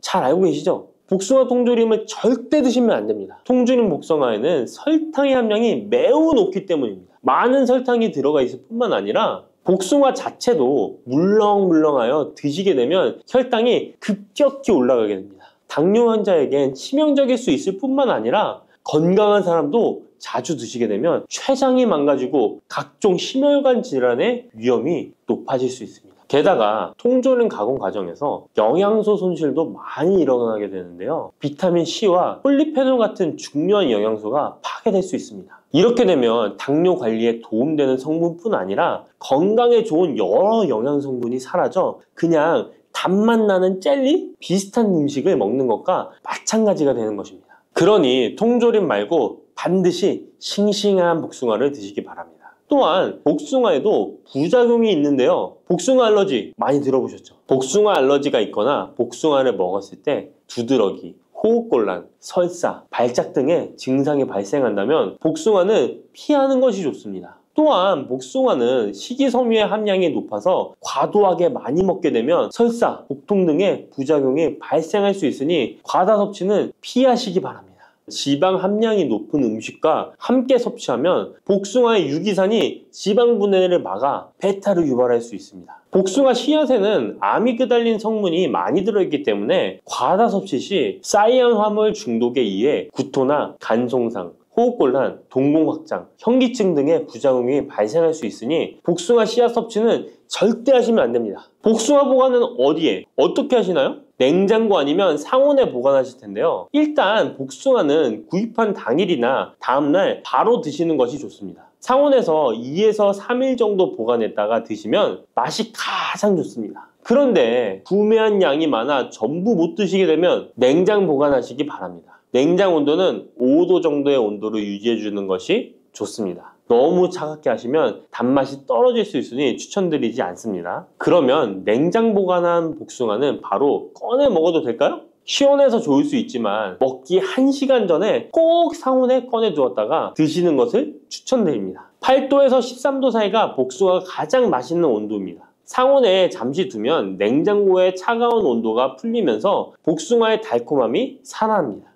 잘 알고 계시죠? 복숭아 통조림을 절대 드시면 안 됩니다. 통조림 복숭아에는 설탕의 함량이 매우 높기 때문입니다. 많은 설탕이 들어가 있을 뿐만 아니라 복숭아 자체도 물렁물렁하여 드시게 되면 혈당이 급격히 올라가게 됩니다. 당뇨 환자에겐 치명적일 수 있을 뿐만 아니라 건강한 사람도 자주 드시게 되면 췌장이 망가지고 각종 심혈관 질환의 위험이 높아질 수 있습니다. 게다가 통조림 가공 과정에서 영양소 손실도 많이 일어나게 되는데요. 비타민 C와 폴리페놀 같은 중요한 영양소가 파괴될 수 있습니다. 이렇게 되면 당뇨 관리에 도움되는 성분뿐 아니라 건강에 좋은 여러 영양 성분이 사라져 그냥 단맛 나는 젤리? 비슷한 음식을 먹는 것과 마찬가지가 되는 것입니다. 그러니 통조림 말고 반드시 싱싱한 복숭아를 드시기 바랍니다. 또한 복숭아에도 부작용이 있는데요. 복숭아 알러지 많이 들어보셨죠? 복숭아 알러지가 있거나 복숭아를 먹었을 때 두드러기, 호흡곤란, 설사, 발작 등의 증상이 발생한다면 복숭아는 피하는 것이 좋습니다. 또한 복숭아는 식이섬유의 함량이 높아서 과도하게 많이 먹게 되면 설사, 복통 등의 부작용이 발생할 수 있으니 과다 섭취는 피하시기 바랍니다. 지방 함량이 높은 음식과 함께 섭취하면 복숭아의 유기산이 지방 분해를 막아 배탈을 유발할 수 있습니다. 복숭아 씨앗에는 아미그달린 성분이 많이 들어있기 때문에 과다 섭취 시 사이안화물 중독에 의해 구토나 간 손상, 호흡곤란, 동공 확장, 현기증 등의 부작용이 발생할 수 있으니 복숭아 씨앗 섭취는 절대 하시면 안 됩니다. 복숭아 보관은 어디에? 어떻게 하시나요? 냉장고 아니면 상온에 보관하실 텐데요. 일단 복숭아는 구입한 당일이나 다음날 바로 드시는 것이 좋습니다. 상온에서 2에서 3일 정도 보관했다가 드시면 맛이 가장 좋습니다. 그런데 구매한 양이 많아 전부 못 드시게 되면 냉장 보관하시기 바랍니다. 냉장 온도는 5도 정도의 온도로 유지해 주는 것이 좋습니다. 너무 차갑게 하시면 단맛이 떨어질 수 있으니 추천드리지 않습니다. 그러면 냉장 보관한 복숭아는 바로 꺼내 먹어도 될까요? 시원해서 좋을 수 있지만 먹기 1시간 전에 꼭 상온에 꺼내 두었다가 드시는 것을 추천드립니다. 8도에서 13도 사이가 복숭아가 가장 맛있는 온도입니다. 상온에 잠시 두면 냉장고의 차가운 온도가 풀리면서 복숭아의 달콤함이 살아납니다.